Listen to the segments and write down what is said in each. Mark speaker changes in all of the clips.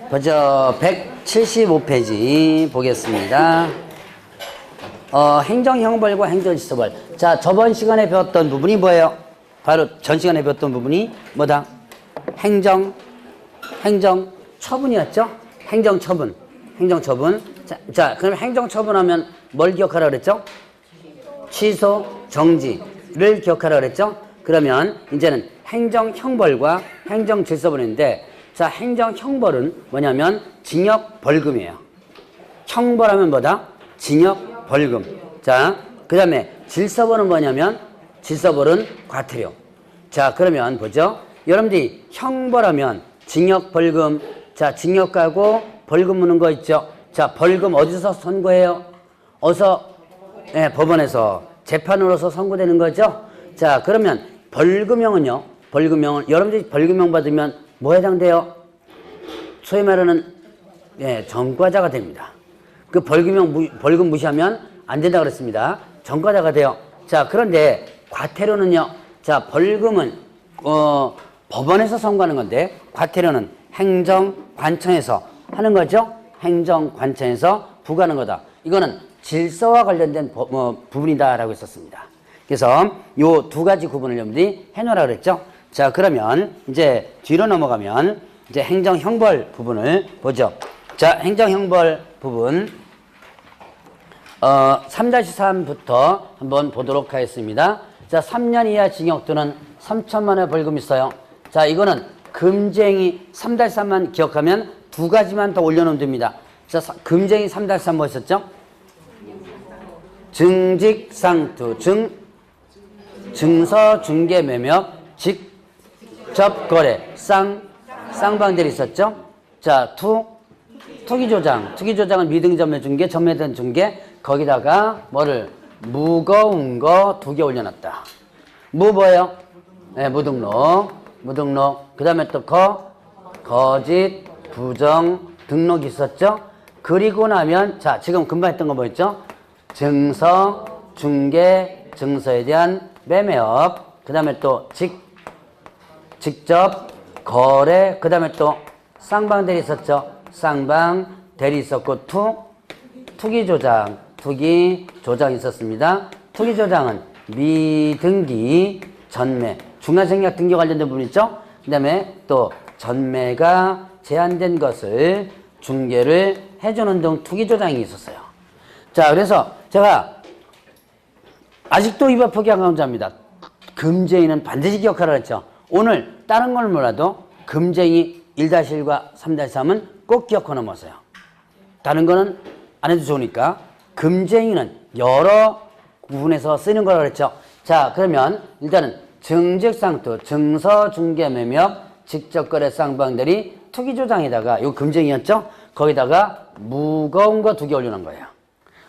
Speaker 1: 먼저 175페이지 보겠습니다. 행정형벌과 행정질서벌. 자, 저번 시간에 배웠던 부분이 뭐예요? 바로 전 시간에 배웠던 부분이 뭐다? 행정처분이었죠? 행정처분. 자, 그럼 행정처분하면 뭘 기억하라 그랬죠? 취소, 정지를 기억하라 그랬죠? 그러면 이제는 행정형벌과 행정질서벌인데, 자, 행정형벌은 뭐냐면 징역, 벌금이에요. 형벌하면 뭐다? 징역, 벌금. 자, 그 다음에 질서벌은 뭐냐면 질서벌은 과태료. 자, 그러면 보죠. 여러분들이 형벌하면 징역, 벌금. 자, 징역 가고 벌금 무는 거 있죠. 자, 벌금 어디서 선고해요? 법원에서 재판으로서 선고되는 거죠. 자, 그러면 벌금형은요. 벌금형은 여러분들이 벌금형 받으면 뭐 해당돼요? 소위 말하는 전과자가 됩니다. 그 벌금 무시하면 안 된다 그랬습니다. 전과자가 돼요. 자, 그런데 과태료는요. 자, 벌금은 법원에서 선고하는 건데 과태료는 행정관청에서 하는 거죠. 행정관청에서 부과하는 거다. 이거는 질서와 관련된 부분이다라고 했었습니다. 그래서 요 두 가지 구분을 여러분들이 해놓으라 그랬죠. 자, 그러면 이제 뒤로 넘어가면 이제 행정형벌 부분을 보죠. 자, 행정형벌 부분 3-3부터 한번 보도록 하겠습니다. 자, 3년 이하 징역 또는 3천만 원 벌금 있어요. 자, 이거는 금쟁이 3-3만 기억하면 두 가지만 더 올려놓으면 됩니다. 자, 금쟁이 3-3 뭐 있었죠? 증직상투, 증서, 중개, 매매, 직접 거래, 쌍방들이 있었죠? 자, 투기조장. 투기조장은 미등점의 중개, 전매된 중개. 거기다가 뭐를 무거운 거 2개 올려놨다. 뭐예요? 네, 무등록. 그 다음에 또 거짓, 부정, 등록이 있었죠? 그리고 나면, 자, 지금 금방 했던 거 뭐였죠? 증서, 중개, 증서에 대한 매매업. 그 다음에 또 직접 거래. 그 다음에 또 쌍방대리 있었죠? 쌍방, 대리 있었고, 투기조장. 투기조장 있었습니다. 투기조장은 미등기, 전매, 중간생략 등기 관련된 부분 있죠? 그 다음에 또 전매가 제한된 것을 중개를 해주는 등 투기조장이 있었어요. 자, 그래서 제가 아직도 입학 포기한 강자입니다. 금쟁이는 반드시 기억하라 했죠. 오늘 다른 걸 몰라도 금쟁이 1-1과 3-3은 꼭 기억해 놓으세요. 다른 거는 안 해도 좋으니까. 금쟁이는 여러 부분에서 쓰는 거라고 그랬죠. 자, 그러면 일단은 증직상투, 증서, 중개, 매매, 직접거래, 쌍방대리, 투기조장에다가 요 금쟁이였죠. 거기다가 무거운 거 2개 올려놓은 거예요.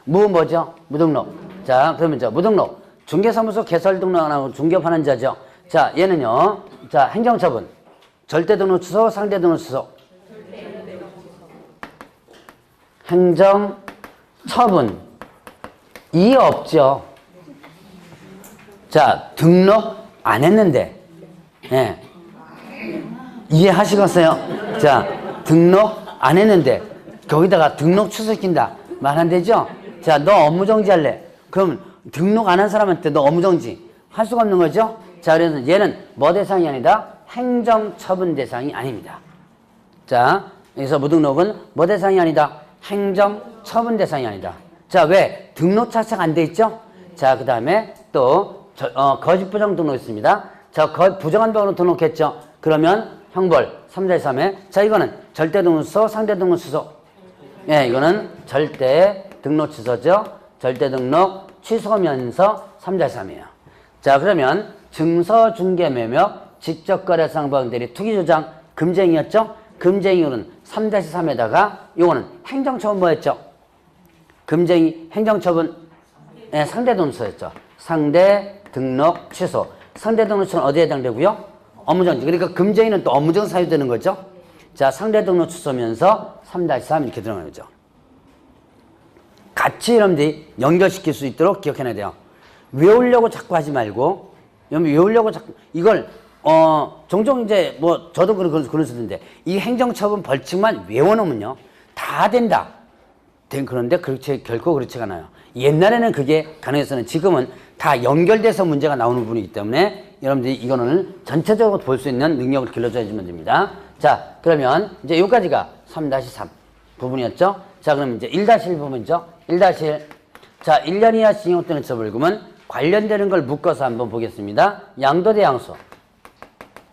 Speaker 1: 뭐죠? 무등록. 자, 그러면 무등록. 중개사무소 개설 등록 안 하고 중개하는 자죠. 자, 얘는요. 자, 행정처분. 절대등록 취소, 상대등록 취소. 행정처분. 이해 없죠? 자, 등록 안 했는데. 예. 이해하시겠어요? 자, 등록 안 했는데 거기다가 등록 취소시킨다. 말 안 되죠? 자, 너 업무정지 할래. 그럼 등록 안 한 사람한테 너 업무정지 할 수가 없는 거죠? 자, 그래서 얘는 뭐 대상이 아니다? 행정처분 대상이 아닙니다. 자, 여기서 무등록은 뭐 대상이 아니다? 행정처분 대상이 아니다. 자, 왜? 등록 자체가 안 돼 있죠? 자, 그 다음에 또 거짓 부정 등록 있습니다. 자, 부정한 번호로 등록했죠? 그러면 형벌 3-3에 자, 이거는 절대 등록 취소, 상대 등록 취소. 예, 이거는 절대 등록 취소죠. 절대 등록 취소면서 3-3이에요. 자, 그러면 증서, 중개, 매매, 직접 거래, 쌍방대리, 투기조장, 금쟁이였죠? 금쟁이는 3-3에다가 요거는 행정처분 뭐였죠? 금쟁이 행정처분 상대 등록 취소였죠. 상대 등록 취소. 상대 등록 취소는 어디에 해당되고요? 업무정지. 그러니까 금쟁이는 또 업무정지 사유되는 거죠. 자, 상대 등록 취소면서 3-3 이렇게 들어가는 거죠. 같이 여러분들이 연결시킬 수 있도록 기억해놔야 돼요. 외우려고 자꾸 하지 말고, 여러분 외우려고 자꾸 이걸 종종 이제 뭐 저도 그러는데 이 행정처분 벌칙만 외워놓으면요 다 된다. 그런데 결코 그렇지가 않아요. 옛날에는 그게 가능했었는데 지금은 다 연결돼서 문제가 나오는 부분이기 때문에 여러분들이 이거는 전체적으로 볼 수 있는 능력을 길러줘야지만 됩니다. 자, 그러면 이제 여기까지가 3-3 부분이었죠. 자, 그럼 이제 1-1 부분이죠. 1-1. 자, 1년 이하 징역 또는 처벌금은 관련되는 걸 묶어서 한번 보겠습니다. 양도 대 양수.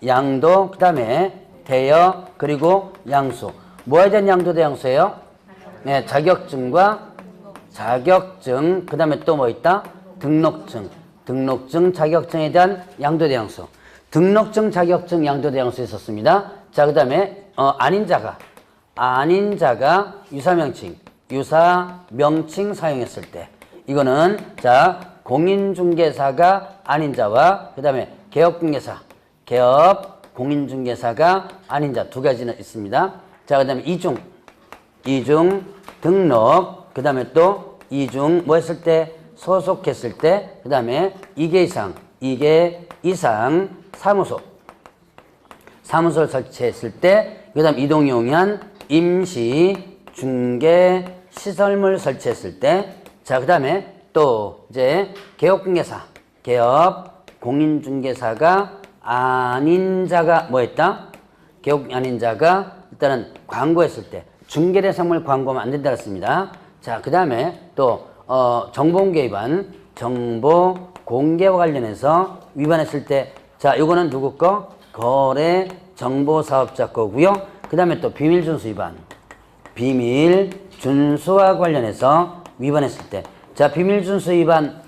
Speaker 1: 양도, 그 다음에 대여, 그리고 양수. 뭐에 대한 양도 대 양수예요? 네, 자격증과 자격증, 그 다음에 또 뭐 있다? 등록증. 등록증, 자격증에 대한 양도 대 양수. 등록증, 자격증, 양도 대 양수 있었습니다. 자, 그 다음에 아닌 자가 유사명칭 사용했을 때 이거는 자 공인중개사가 아닌 자와 그 다음에 공인중개사가 아닌 자 두 가지는 있습니다. 자, 그 다음에 이중 등록, 그 다음에 또 이중 뭐 했을 때 소속했을 때, 그 다음에 2개 이상 사무소를 설치했을 때, 그 다음 이동용이한 임시 중개 시설물 설치했을 때, 자, 그 다음에 또 이제 공인중개사가 아닌 자가 뭐 했다? 아닌 자가 일단은 광고했을 때, 중개대상물 광고하면 안 된다 그랬습니다. 자, 그 다음에 또 정보 공개와 관련해서 위반했을 때, 자, 요거는 누구 거? 거래 정보사업자 거고요. 그 다음에 또 비밀준수 위반. 비밀준수와 관련해서 위반했을 때. 자, 비밀준수 위반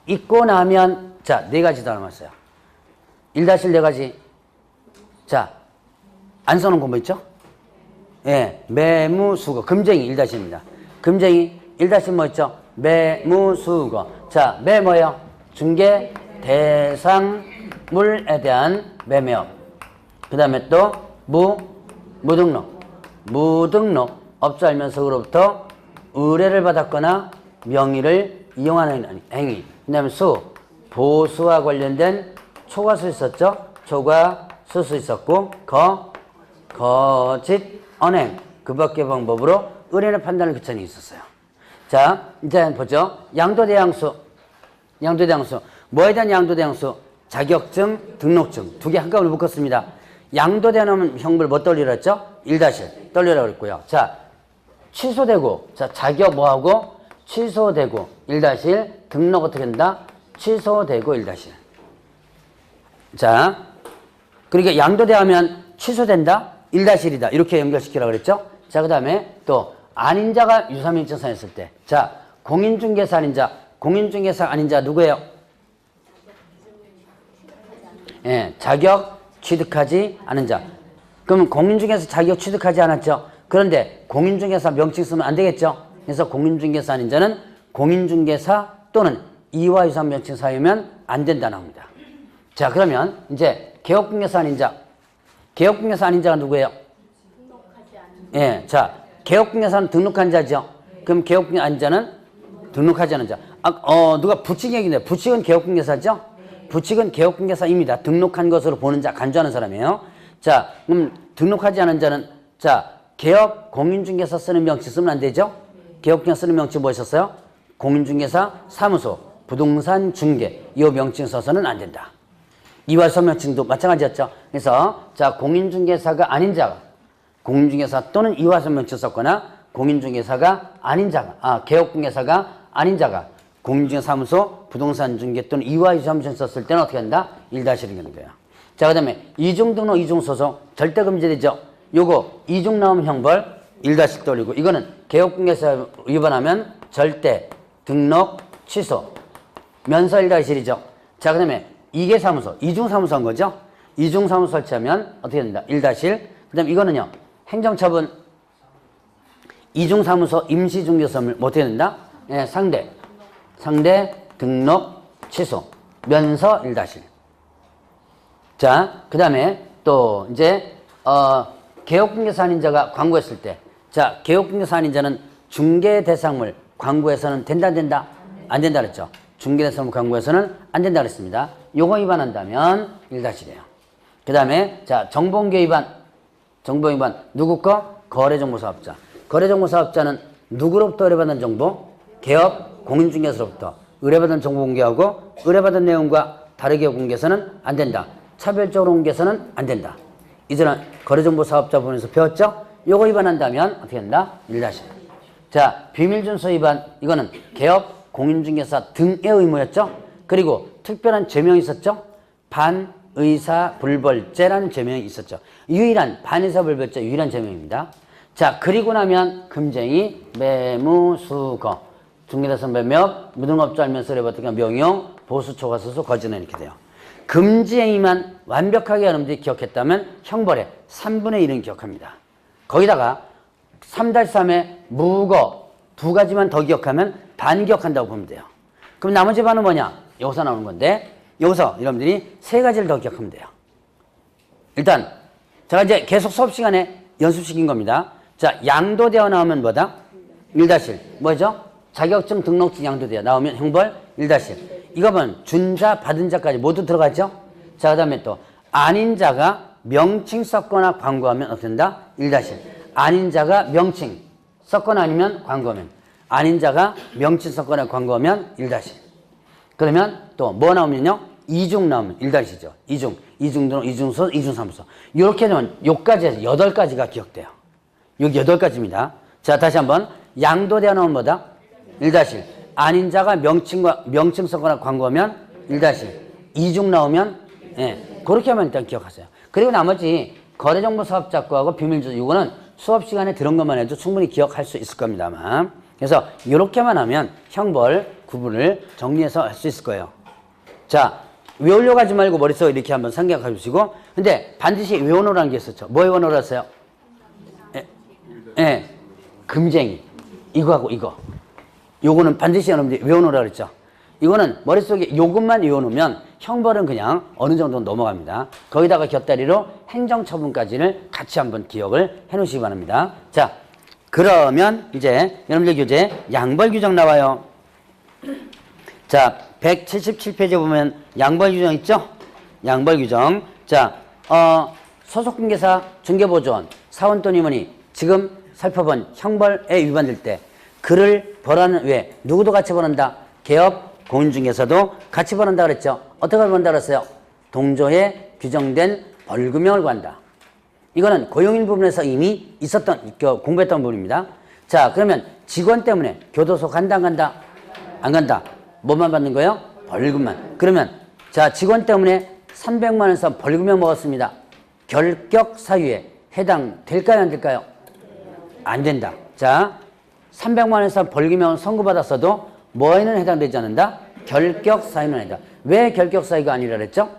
Speaker 1: 있고 나면, 자, 4가지 더 남았어요. 1-4가지. 자, 안 써놓은 거 뭐 있죠? 예, 매무수거. 금쟁이 1-입니다. 금쟁이 1- 뭐 있죠? 매무수거. 자, 매 뭐예요? 중개 대상물에 대한 매매업. 그 다음에 또 무등록 업자 알면서로부터 의뢰를 받았거나 명의를 이용하는 행위. 그 다음에 보수와 관련된 초과수 있었죠? 초과수수 있었고 거짓 언행 그 밖의 방법으로 의뢰는 판단을 그천이 있었어요. 자, 이제 보죠. 양도 대 양수. 뭐에 대한 양도 대 양수? 자격증, 등록증 두 개 한꺼번에 묶었습니다. 양도 대하면 형벌 뭐 떨리랬죠? 1-1 떨리라고 그랬고요. 자, 취소되고, 자, 자격 뭐하고? 취소되고 1-1 등록 어떻게 된다? 취소되고 1-1. 자, 그러니까 양도 대하면 취소된다? 1-1이다. 이렇게 연결시키라고 그랬죠? 자, 그 다음에 또 아닌 자가 유사명칭 사용했을 때. 자, 공인중개사 아닌 자. 공인중개사 아닌 자 누구예요? 예, 자격 취득하지 않은 자. 그러면 공인중개사 자격 취득하지 않았죠? 그런데 공인중개사 명칭 쓰면 안 되겠죠? 그래서 공인중개사 아닌 자는 공인중개사 또는 이와 유사한 명칭 사용하면 안 된다 나옵니다. 자, 그러면 이제 개업공개사 아닌 자. 개업공개사 아닌 자가 누구예요? 예, 자, 개업공개사는 등록한 자죠. 그럼 개업공개사 아닌 자는 등록하지 않은 자. 누가 부칙 얘기인데 부칙은 개업공개사죠? 부칙은 개업공개사입니다. 등록한 것으로 보는 자, 간주하는 사람이에요. 자, 그럼 등록하지 않은 자는 자, 개업 공인중개사 쓰는 명칭 쓰면 안 되죠? 개업공개사 쓰는 명칭 뭐 있었어요? 공인중개사 사무소, 부동산 중개 이 명칭 써서는 안 된다. 이와 명칭도 마찬가지였죠. 그래서 자, 공인중개사가 아닌 자가 공인중개사 또는 이화선 명칭 썼거나 공인중개사가 아닌 자가 개업공개사가 아닌 자가 공인중개사 사무소 부동산 중개 또는 이화유사 명칭 썼을 때는 어떻게 한다? 1-1이 되는 거예요. 자, 그 다음에 이중등록 이중소송 절대 금지되죠. 요거 이중 나오면 형벌 1- 돌리고 이거는 개업공개사 위반하면 절대 등록 취소 면서 1-1이죠. 자, 그 다음에 이계사무소 이중사무소 한 거죠. 이중사무소 설치하면 어떻게 된다? 1-1. 그 다음에 이거는요 행정처분 이중사무소 임시중개소를 뭐 어떻게 된다? 예, 상대 등록 취소 면서 1-1. 자, 그 다음에 또 이제 개업공개사 아닌 자가 광고했을 때, 자, 개업공개사 아닌 자는 중개대상물 광고에서는 된다 안 된다? 안 된다 그랬죠. 중개대상물 광고에서는 안 된다 그랬습니다. 요거 위반한다면 1-1이에요. 그 다음에 자 정보공개 위반. 정보위반 누구 거? 거래정보사업자. 거래정보사업자는 누구로부터 의뢰받은 정보? 개업, 공인중개사로부터 의뢰받은 정보 공개하고 의뢰받은 내용과 다르게 공개해서는 안 된다. 차별적으로 공개해서는 안 된다. 이제는 거래정보사업자 부분에서 배웠죠? 요거 위반한다면 어떻게 된다? 1-. 자, 비밀준수 위반. 이거는 개업, 공인중개사 등의 의무였죠? 그리고 특별한 죄명이 있었죠? 반의사불벌죄라는 죄명이 있었죠. 유일한 반의사불벌죄 유일한 죄명입니다. 자, 그리고 나면 금쟁이, 매무수거, 중개사 매매업, 무등업자 알면서 의뢰받던 명용, 보수, 초과수수, 거짓은 이렇게 돼요. 금지행위만 완벽하게 여러분들이 기억했다면 형벌의 3분의 1은 기억합니다. 거기다가 3-3의 무거 두 가지만 더 기억하면 반 기억한다고 보면 돼요. 그럼 나머지 반은 뭐냐? 여기서 나오는 건데 여기서 여러분들이 3가지를 더 기억하면 돼요. 일단 제가 이제 계속 수업 시간에 연습시킨 겁니다. 자, 양도되어 나오면 뭐다? 1-1. 뭐죠? 자격증 등록증 양도되어 나오면 형벌 1-1. 이거 보면 준 자, 받은 자까지 모두 들어가죠? 자, 그 다음에 또 아닌 자가 명칭 썼거나 광고하면 어떻게 된다? 1-1. 아닌 자가 명칭 썼거나 아니면 광고하면. 아닌 자가 명칭 썼거나 광고하면 1-1. 그러면 또 뭐 나오면요? 이중 나오면 1-1이죠. 이중 등록, 이중소, 이중사무소. 이렇게 되면 요까지 해서 8가지가 기억돼요. 여기 8가지입니다. 자, 다시 한번. 양도되어 나오면 뭐다? 1-1. 아닌 자가 명칭 썼거나 광고하면 1-1. 이중 나오면, 예, 그렇게 하면 일단 기억하세요. 그리고 나머지 거래정보사업자과하고 비밀주소, 이거는 수업 시간에 들은 것만 해도 충분히 기억할 수 있을 겁니다만. 그래서 이렇게만 하면 형벌 구분을 정리해서 할 수 있을 거예요. 자, 외우려고 하지 말고 머릿속에 이렇게 한번 생각해 주시고. 근데 반드시 외워놓으라는 게 있었죠. 뭐 외워놓으라 했어요? 예, 금쟁이. 이거하고 이거. 요거는 반드시 여러분들이 외워놓으라 그랬죠. 이거는 머릿속에 요것만 외워놓으면 형벌은 그냥 어느 정도 넘어갑니다. 거기다가 곁다리로 행정처분까지를 같이 한번 기억을 해 놓으시기 바랍니다. 자, 그러면 이제 여러분들 교재 양벌 규정 나와요. 자, 177페이지에 보면 양벌 규정 있죠? 양벌 규정. 자, 소속공개사, 중개보조원, 사원 또는 임원이 지금 살펴본 형벌에 위반될 때 그를 벌하는 왜 누구도 같이 벌한다. 개업, 공인중개사도 같이 벌한다 그랬죠. 어떻게 벌한다 그랬어요? 동조에 규정된 벌금형을 구한다. 이거는 고용인 부분에서 이미 있었던 공부했던 부분입니다. 자, 그러면 직원 때문에 교도소 간다 안 간다? 안 간다. 뭐만 받는 거예요? 벌금만. 그러면 자, 직원 때문에 300만 원에서 벌금형 먹었습니다. 결격 사유에 해당될까요 안 될까요? 안 된다. 자, 300만 원에서 벌금형 선고받았어도 뭐에는 해당되지 않는다? 결격 사유는 아니다. 왜 결격 사유가 아니라 그랬죠?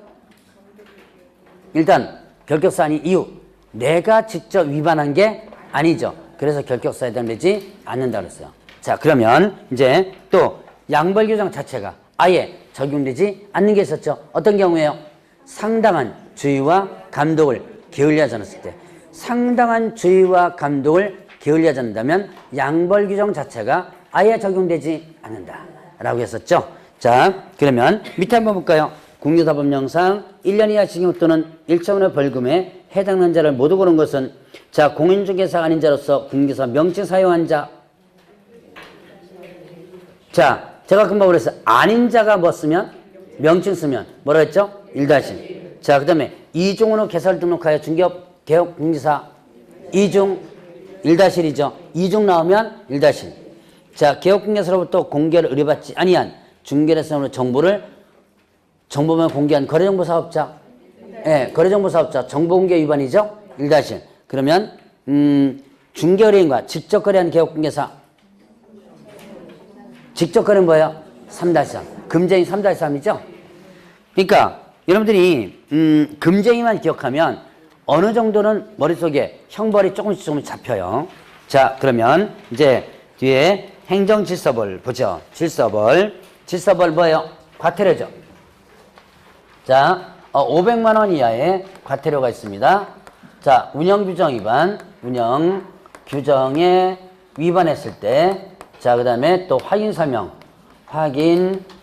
Speaker 1: 일단 결격 사유 이유. 내가 직접 위반한 게 아니죠. 그래서 결격 사유에 해당되지 않는다 그랬어요. 자, 그러면 이제 또 양벌 규정 자체가 아예 적용되지 않는 게 있었죠. 어떤 경우에요? 상당한 주의와 감독을 게을리하지 않았을 때. 상당한 주의와 감독을 게을리하지 않는다면 양벌 규정 자체가 아예 적용되지 않는다라고 했었죠. 자, 그러면 밑에 한번 볼까요? 국유사법령상 1년 이하 징역 또는 1천원의 벌금에 해당하는 자를 모두 고른 것은 자, 공인중개사가 아닌 자로서 공인중개사 명칭 사용한 자. 자, 제가 금방 그랬어요. 아닌 자가 뭐 쓰면? 명칭 쓰면 뭐라 했죠? 1-. 자, 그 다음에 이중으로 개설 등록하여 중개업 개업 공개사 이중 1-1이죠. 이중 나오면 1-1. 자, 개업공개사로부터 공개를 의뢰받지 아니한 중개사로 정보만 공개한 거래정보사업자. 예, 거래정보사업자 정보공개 위반이죠. 1-1. 그러면 중개의뢰인과 직접 거래한 개업공개사. 직접 거래는 뭐예요? 3-3. 금쟁이 3-3이죠. 그러니까 여러분들이 금쟁이만 기억하면 어느 정도는 머릿속에 형벌이 조금씩 잡혀요. 자, 그러면 이제 뒤에 행정질서벌 보죠. 질서벌 뭐예요? 과태료죠. 자, 500만 원 이하의 과태료가 있습니다. 자, 운영규정 위반, 운영규정에 위반했을 때, 자, 그 다음에 또 확인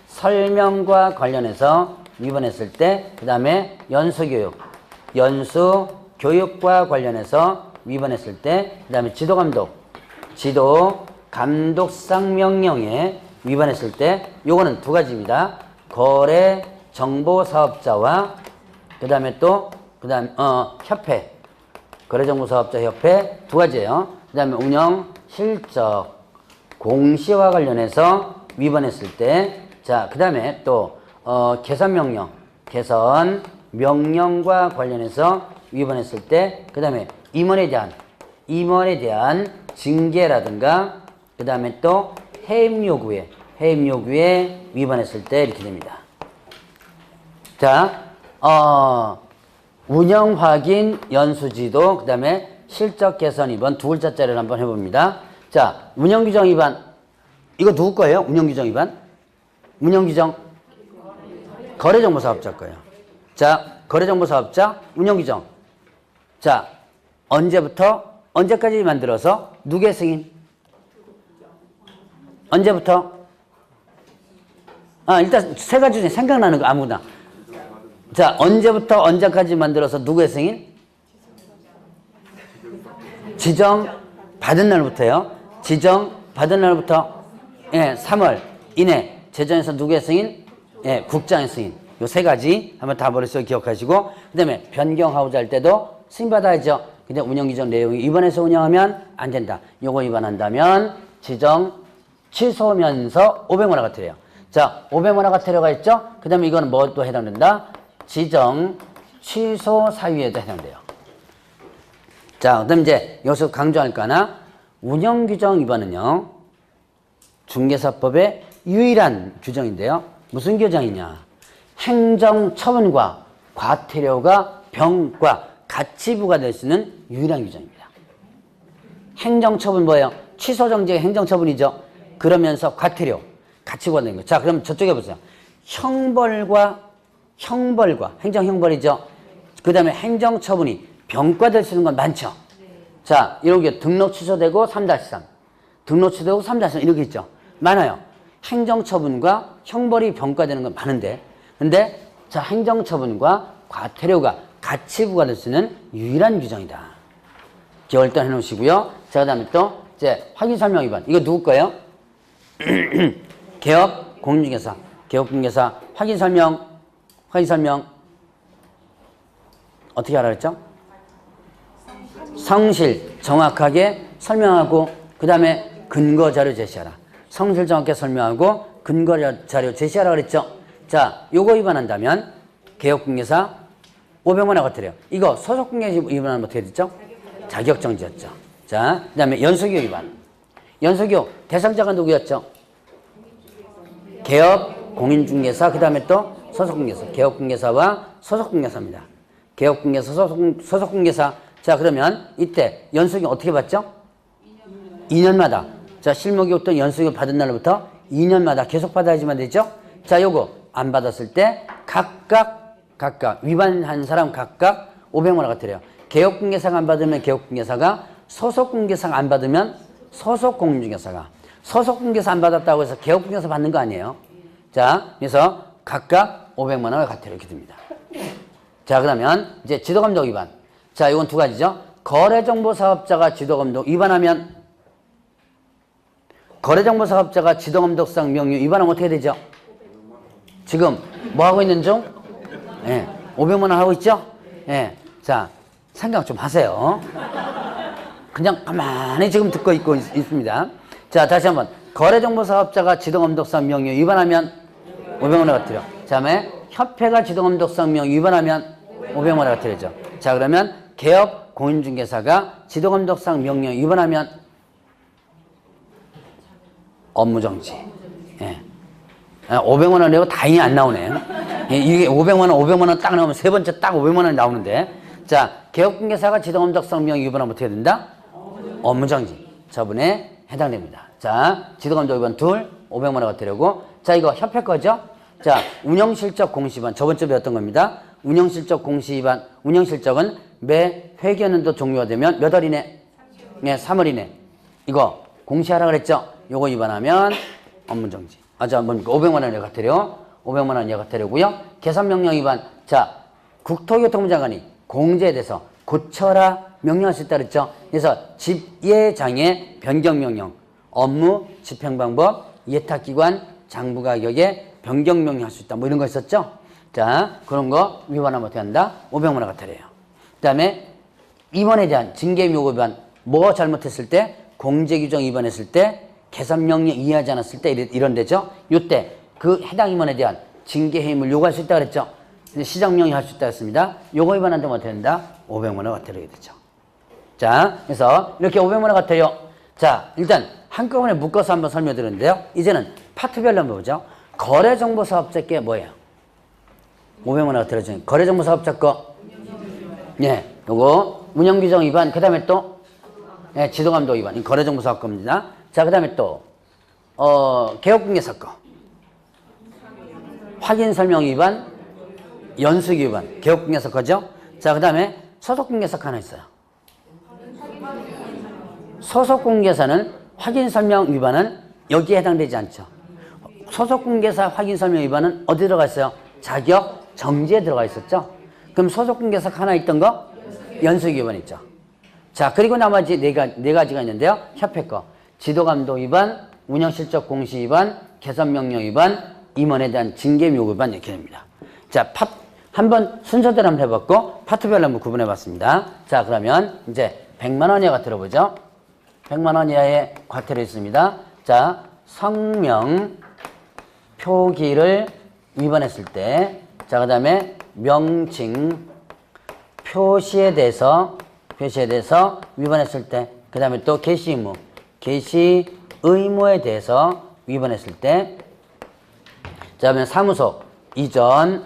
Speaker 1: 설명과 관련해서 위반했을 때, 그 다음에 연수교육, 연수, 교육과 관련해서 위반했을 때, 그 다음에 지도 감독상 명령에 위반했을 때, 요거는 두 가지입니다. 거래 정보 사업자와 그 다음에 협회, 거래 정보 사업자 협회 두 가지예요. 그 다음에 운영 실적 공시와 관련해서 위반했을 때, 자, 그 다음에 또 개선 명령과 관련해서 위반했을 때, 그 다음에 임원에 대한 징계라든가, 그 다음에 또 해임 요구에 위반했을 때 이렇게 됩니다. 자, 운영 확인 연수지도, 그 다음에 실적 개선 위반 두 글자짜리를 한번 해봅니다. 자, 운영 규정 위반. 이거 누구 거예요? 운영 규정 위반? 운영 규정. 거래정보사업자 거예요. 자, 거래정보사업자 운영 규정. 자, 언제까지 만들어서 누구의 승인? 언제부터? 일단 세 가지 중에 생각나는 거 아무거나. 자, 언제부터 언제까지 만들어서 누구의 승인? 지정 받은 날부터요. 지정 받은 날부터 3월 이내 제정에서 누구의 승인? 국장의 승인. 요 세 가지 한번 다 버려서 기억하시고, 그 다음에 변경하고자 할 때도 승인받아야죠. 근데 운영규정 내용이 위반해서 운영하면 안 된다. 요거 위반한다면 지정 취소면서 500만 원 과태료예요. 자, 500만 원 과태료가 있죠? 그 다음에 이거는 뭐도 해당된다? 지정 취소 사유에도 해당돼요. 자, 그 다음 이제 여기서 강조할 거 하나. 운영규정 위반은요, 중개사법의 유일한 규정인데요. 무슨 규정이냐? 행정처분과 과태료가 병과 같이 부과될 수 있는 유일한 규정입니다. 행정처분 뭐예요? 취소정지가 행정처분이죠. 그러면서 과태료 같이 부과되는 거예요. 자, 그럼 저쪽에 보세요. 형벌과 행정형벌이죠. 그 다음에 행정처분이 병과될 수 있는 건 많죠. 자, 이렇게 등록 취소되고 3-3, 등록 취소되고 3-3 이렇게 있죠. 많아요. 행정처분과 형벌이 병과되는 건 많은데, 근데 자, 행정처분과 과태료가 같이 부과될 수 있는 유일한 규정이다. 기억을 일단 해놓으시고요. 자, 그 다음에 또 이제 확인설명 위반. 이거 누구 거예요? 개업 공인중개사 확인설명 어떻게 하라 그랬죠? 성실 정확하게 설명하고, 그 다음에 근거자료 제시하라. 성실 정확하게 설명하고 근거자료 제시하라 그랬죠? 자, 요거 위반한다면 개업공개사 500만 원 과태료. 이거 소속공개사 위반하면 어떻게 됐죠? 자격정지였죠. 자, 그 다음에 연수교육 위반. 연수교육 대상자가 누구였죠? 개업 공인중개사, 그 다음에 또 소속공개사. 개업공개사와 소속공개사입니다. 개업공개사, 소속공개사. 자, 그러면 이때 연수교육 어떻게 받죠? 2년마다. 자, 실무교육도 연수교육 받은 날부터 2년마다 계속 받아야지만 되죠? 자, 요거 안 받았을 때 각각 위반한 사람 각각 500만 원 과태료. 개업공개사가 안 받으면 개업공개사가, 소속공개사가 안 받으면 소속공인중개사가. 소속공개사 안 받았다고 해서 개업공개사 받는 거 아니에요. 자, 그래서 각각 500만 원 과태료 이렇게 됩니다. 자, 그러면 이제 지도감독 위반. 자, 이건 두 가지죠. 거래정보사업자가 지도감독 위반하면, 거래정보사업자가 지도감독상 명령 위반하면 어떻게 되죠? 지금 뭐 하고 있는 중? 500만 원 하고 있죠? 자, 생각 좀 하세요. 그냥 가만히 지금 듣고 있고 있습니다. 자, 다시 한번. 거래정보사업자가 지도감독상 명령 위반하면 500만 원 과태료. 자, 다음에 협회가 지도감독상 명령 위반하면 500만 원 과태료죠. 자, 그러면 개업 공인중개사가 지도감독상 명령 위반하면 업무정지. 500만 원 내고 다행히 안 나오네. 이게 500만 원 딱 나오면 세 번째 딱 500만 원이 나오는데. 자, 개업공개사가 지도감독상 명령 위반하면 어떻게 된다? 업무정지 처분에 해당됩니다. 자, 지도감독 위반 둘, 500만 원 과태료고. 자, 이거 협회 거죠? 자, 운영실적 공시 위반. 저번 주에 배웠던 겁니다. 운영실적 공시 위반. 운영실적은 매 회계연도 종료가 되면 몇 월 이내? 3월 이내. 이거 공시하라 그랬죠? 요거 위반하면 업무정지. 뭡니까? 500만 원의 과태료. 500만 원의 과태료고요. 계산명령 위반. 자, 국토교통부 장관이 공제에 대해서 고쳐라 명령할 수 있다 그랬죠. 그래서 집예장의 변경명령, 업무, 집행방법, 예탁기관, 장부가격에 변경명령 할 수 있다. 뭐 이런 거 있었죠. 자, 그런 거 위반하면 어떻게 한다? 500만 원 같아요. 그 다음에 임원에 대한 징계요구 위반, 뭐 잘못했을 때, 공제규정 위반했을 때, 계산명령 이해하지 않았을 때 이런 데죠. 요때 그 해당 임원에 대한 징계해임을 요구할 수 있다 그랬죠. 시정명령 할 수 있다 했습니다. 요거 위반한다면 어떻게 된다? 500만 원 과태료가 되죠. 자, 그래서 이렇게 500만 원 과태료. 자, 일단 한꺼번에 묶어서 한번 설명드렸는데요. 이제는 파트별로 한번 보죠. 거래정보사업자께 뭐예요? 500만 원 과태료 중에 거래정보사업자 거. 예, 요거 운영규정 위반. 그 다음에 또 예, 지도감독 위반. 이 거래정보사업 겁니다. 자, 그 다음에 또 개업공개사 거. 확인설명 위반, 연수기 위반. 개업공개사 거죠. 자, 그 다음에 소속공개사가 하나 있어요. 소속공개사는 확인설명 위반은 여기에 해당되지 않죠. 소속공개사 확인설명 위반은 어디 들어가 있어요? 자격 정지에 들어가 있었죠. 그럼 소속공개사가 하나 있던 거? 연수기 위반 있죠. 자, 그리고 나머지 네 가지가 있는데요. 협회 거. 지도감독 위반, 운영실적 공시 위반, 개선명령 위반, 임원에 대한 징계요구 위반 이렇게 됩니다. 자, 한번 순서대로 한번 해봤고 파트별로 한번 구분해봤습니다. 자, 그러면 이제 100만 원 이하가 들어보죠. 100만 원 이하의 과태료 있습니다. 자, 성명 표기를 위반했을 때, 자, 그 다음에 명칭 표시에 대해서 위반했을 때, 그 다음에 또 게시 의무, 게시 의무에 대해서 위반했을 때, 자, 그러면 사무소 이전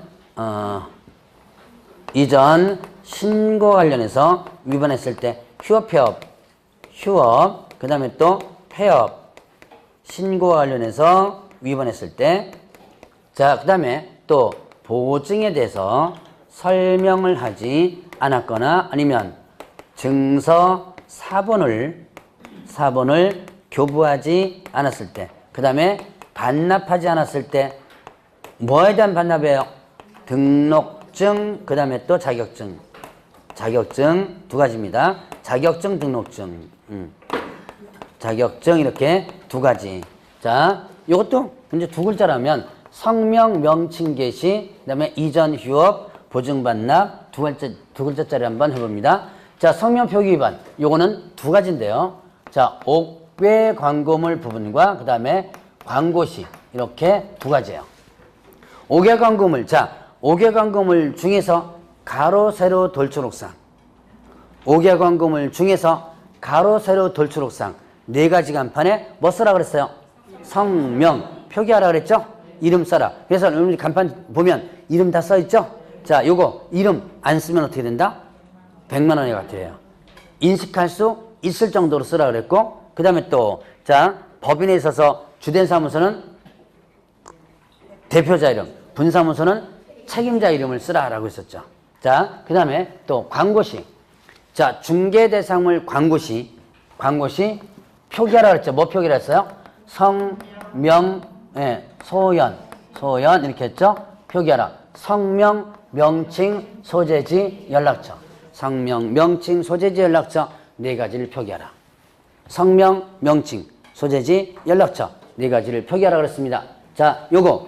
Speaker 1: 신고 관련해서 위반했을 때 휴업, 그 다음에 또 폐업, 신고와 관련해서 위반했을 때, 자, 그 다음에 또 보증에 대해서 설명을 하지 않았거나 아니면 증서 사본을 교부하지 않았을 때, 그 다음에 반납하지 않았을 때, 뭐에 대한 반납이에요? 등록증, 그 다음에 또 자격증 두 가지입니다. 자격증, 등록증, 자격증 이렇게 두 가지. 자, 이것도 이제 두 글자라면 성명, 명칭 게시, 그 다음에 이전 휴업, 보증 반납 두 글자짜리 한번 해봅니다. 자, 성명 표기 위반. 요거는 두 가지인데요. 자, 옥외 광고물 부분과 그 다음에 광고시 이렇게 두 가지예요. 옥외 광고물. 자, 옥외 광고물 중에서 가로, 세로, 돌초록상. 옥외 광고물 중에서 가로, 세로, 돌초록상 네 가지 간판에 뭐 써라 그랬어요? 성명 표기하라 그랬죠? 이름 써라. 그래서 여러분들 간판 보면 이름 다 써있죠? 자, 요거 이름 안 쓰면 어떻게 된다? 100만 원이 과태료예요. 인식할 수 있을 정도로 쓰라 그랬고, 그 다음에 또, 자, 법인에 있어서 주된 사무소는 대표자 이름, 분사무소는 책임자 이름을 쓰라라고 했었죠. 자, 그 다음에 또 광고시. 자, 중개 대상물 광고시 표기하라 그랬죠. 뭐 표기를 했어요? 성명, 예, 소연 이렇게 했죠. 표기하라. 성명, 명칭, 소재지, 연락처. 성명, 명칭, 소재지, 연락처 네 가지를 표기하라. 성명, 명칭, 소재지, 연락처 네 가지를 표기하라 그랬습니다. 자, 요거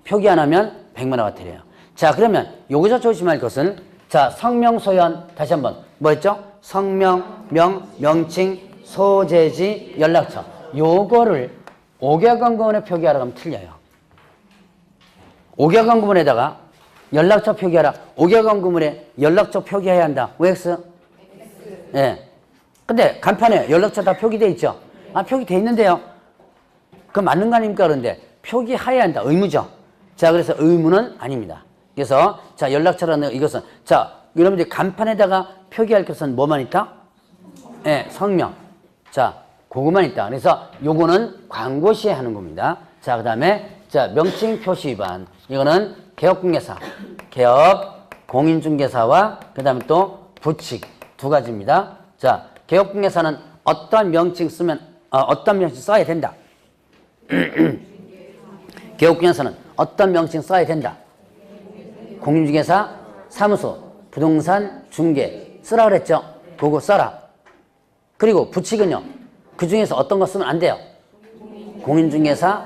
Speaker 1: 표기 안 하면 100만 원 과태료예요. 자, 그러면 여기서 조심할 것은, 자, 성명, 소연 다시 한번 뭐 했죠? 성명, 명칭, 소재지, 연락처 요거를 옥외광고문에 표기하라고 하면 틀려요. 옥외광고문에다가 연락처 표기하라. 옥외광고문에 연락처 표기해야 한다. OX? 예. 근데 간판에 연락처 다 표기돼 있죠? 아, 표기돼 있는데요. 그건 맞는 거 아닙니까? 그런데 표기해야 한다. 의무죠. 자, 그래서 의무는 아닙니다. 그래서 자, 연락처라는 이것은, 자, 여러분들 간판에다가 표기할 것은 뭐만 있다? 예, 성명. 자, 그거만 있다. 그래서 요거는 광고 시에 하는 겁니다. 자, 그 다음에 자, 명칭 표시 위반. 이거는 개업공개사, 개업 공인중개사와 그 다음에 또 부칙 두 가지입니다. 자, 개업공개사는 어떤 명칭 쓰면 어떤 명칭 써야 된다. 개업공개사는 어떤 명칭 써야 된다. 공인중개사 사무소 부동산 중개 쓰라 그랬죠? 그거 써라. 그리고 부칙은요. 그 중에서 어떤 거 쓰면 안 돼요? 공인중개사,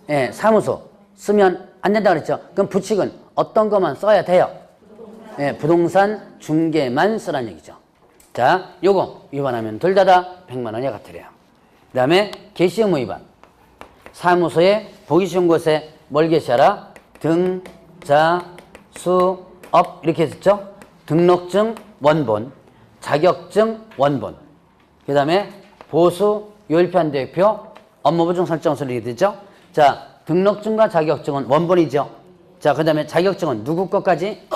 Speaker 1: 예, 사무소 쓰면 안 된다 그랬죠? 그럼 부칙은 어떤 것만 써야 돼요? 예, 부동산 중개만 쓰라는 얘기죠. 자, 요거 위반하면 둘 다 100만 원이 과태료예요. 그 다음에 개시 의무 위반. 사무소에 보기 쉬운 곳에 뭘 게시하라? 등, 자, 수, 업 이렇게 했었죠? 등록증 원본, 자격증 원본, 그 다음에 보수, 요일표, 대표, 업무부중 설정서를 이렇게 되죠? 자, 등록증과 자격증은 원본이죠? 자, 그 다음에 자격증은 누구 것까지?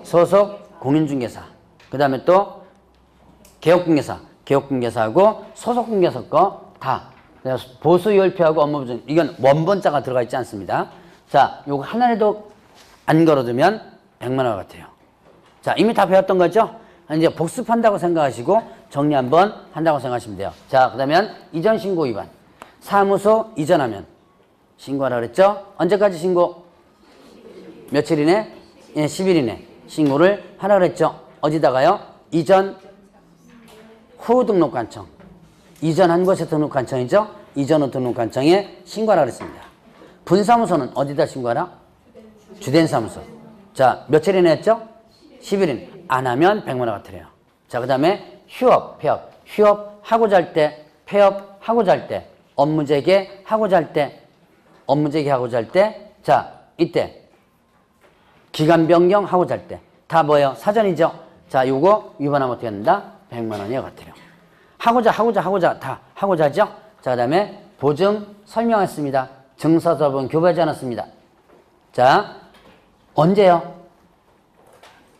Speaker 1: 소속 공인중개사. 그 다음에 또 개업공개사하고 소속공개사 거 다. 보수, 요일표하고 업무부중, 이건 원본자가 들어가 있지 않습니다. 자, 요거 하나라도 안 걸어두면 100만 원 같아요. 자, 이미 다 배웠던 거죠? 이제 복습한다고 생각하시고 정리 한번 한다고 생각하시면 돼요. 자, 그러면 이전 신고 위반. 사무소 이전하면 신고하라 그랬죠? 언제까지 신고? 며칠 이내? 예, 10일 이내 신고를 하라 그랬죠? 어디다가요? 이전 후 등록관청. 이전한 곳에 등록관청이죠? 이전 후 등록관청에 신고하라 그랬습니다. 분사무소는 어디다 신고하라? 주된 사무소. 자, 며칠 이내 했죠? 10일 이내. 안 하면 100만 원 과태료예요. 자, 그 다음에 휴업, 폐업. 휴업 하고자 할 때, 폐업 하고자 할 때, 업무재개 하고자 할 때, 업무재개 하고자 할 때, 자, 이때 기간 변경 하고자 할 때 다 뭐예요? 사전이죠? 자, 요거 위반하면 어떻게 된다? 100만 원이에요, 과태료. 하고자 다 하고자 하죠? 자, 그 다음에 보증 설명했습니다. 증서서본 교부하지 않았습니다. 자, 언제요?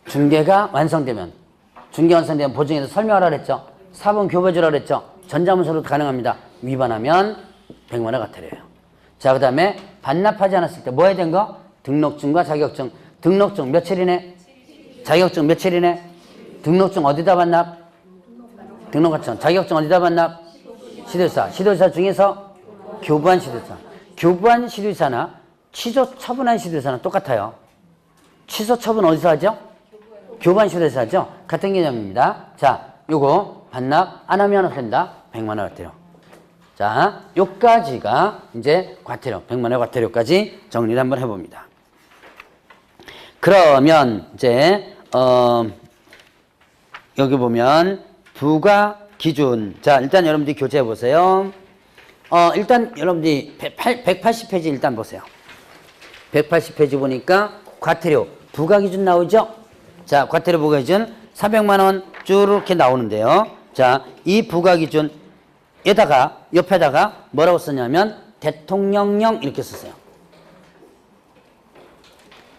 Speaker 1: 중개가 완성되면, 중개 완성되면 보증에서 설명하라 그랬죠? 사본 교부해주라 그랬죠? 전자문서로도 가능합니다. 위반하면 100만 원 과태료예요. 자, 그 다음에 반납하지 않았을 때 뭐 해야 된 거? 등록증과 자격증. 등록증 며칠 이내? 자격증 며칠 이내? 등록증 어디다 반납? 등록관청. 자격증 어디다 반납? 시도지사. 시도지사 중에서 교부한 시도지사. 교부한 시도지사나 취소 처분한 시도지사는 똑같아요. 취소 처분 어디서 하죠? 교부한 시도지사 하죠? 같은 개념입니다. 자, 요거 반납 안 하면 어떻게 된다? 100만 원 과태료. 자, 요까지가 이제 과태료, 100만 원 과태료까지 정리를 한번 해봅니다. 그러면 이제 여기 보면 부과 기준. 자, 일단 여러분들이 교재해 보세요. 일단 여러분들이 180페이지 일단 보세요. 180페이지 보니까 과태료 부과 기준 나오죠? 자, 과태료 부과 기준 400만 원 쭉 이렇게 나오는데요. 자, 이 부과 기준 에다가 옆에다가 뭐라고 쓰냐면 대통령령 이렇게 쓰세요.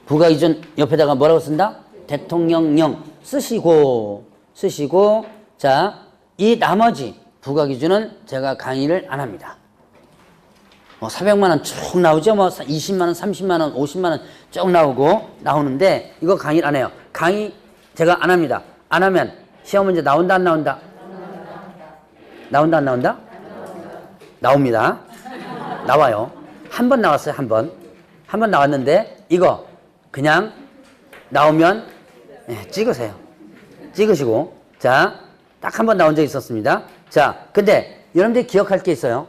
Speaker 1: 부과 기준 옆에다가 뭐라고 쓴다? 대통령령 쓰시고 자, 이 나머지 부과 기준은 제가 강의를 안 합니다. 뭐 400만 원 쭉 나오죠. 뭐 20만 원, 30만 원, 50만 원 쭉 나오는데 이거 강의를 안 해요. 강의 제가 안 합니다. 안 하면 시험 문제 나온다 안 나온다? 나온다 안 나온다? 나옵니다. 나와요. 한 번 나왔어요. 한 번 나왔는데 이거 그냥 나오면 찍으세요. 찍으시고 자, 딱 한 번 나온 적이 있었습니다. 자, 근데 여러분들이 기억할 게 있어요.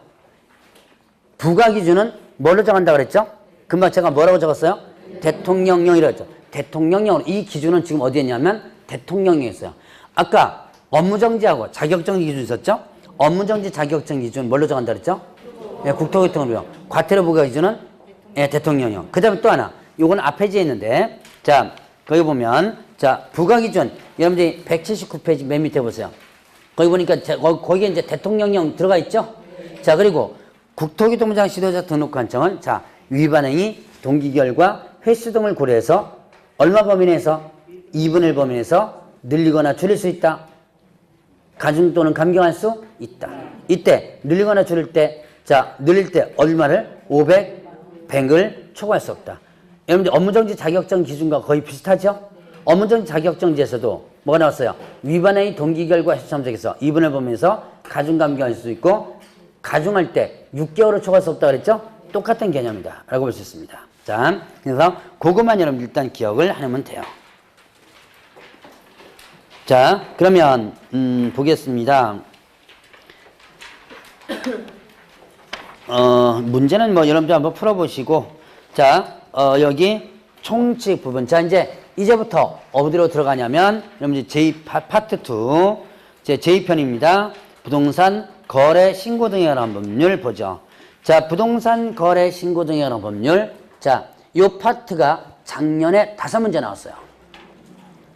Speaker 1: 부과 기준은 뭘로 정한다고 그랬죠? 금방 제가 뭐라고 적었어요? 대통령령이라고 했죠. 대통령령으로 이 기준은 지금 어디에 있냐면 대통령령에 있어요. 아까 업무정지하고 자격정지 기준 있었죠? 업무정지 자격정지 기준 뭘로 정한다고 그랬죠? 네, 국토교통부요. 과태료 부과 기준은 대통령령. 그 다음에 또 하나. 요건 앞페이지에 있는데 자, 거기 보면 자, 부과 기준 여러분들이 179페이지 맨 밑에 보세요. 거기 보니까 거기에 이제 대통령령 들어가 있죠? 자, 그리고 국토교통부장 시도자 등록관청은 자, 위반 행위, 동기결과, 횟수 등을 고려해서 얼마 범위 내에서 2분의 1 범위 내에서 늘리거나 줄일 수 있다. 가중 또는 감경할 수 있다. 이때 늘리거나 줄일 때 자, 늘릴 때 얼마를 500, 100을 초과할 수 없다. 여러분들 업무정지 자격정 기준과 거의 비슷하죠? 업무정지 자격정지에서도 뭐가 나왔어요? 위반행위 동기결과 횟수 참작에서 2분의 1 범위 내에서 가중 감경할 수 있고 가중할 때 6개월을 초과할 수 없다 그랬죠? 똑같은 개념이다 라고 볼 수 있습니다. 자, 그래서 그것만 여러분 일단 기억을 하면 돼요. 자, 그러면 보겠습니다. 문제는 뭐 여러분들 한번 풀어보시고, 자, 여기 총칙 부분. 자, 이제부터 어디로 들어가냐면, 여러분들 파트 2, 제2편입니다. 부동산 거래 신고 등에 관한 법률 보죠. 자, 부동산 거래 신고 등에 관한 법률. 자, 요 파트가 작년에 5문제 나왔어요.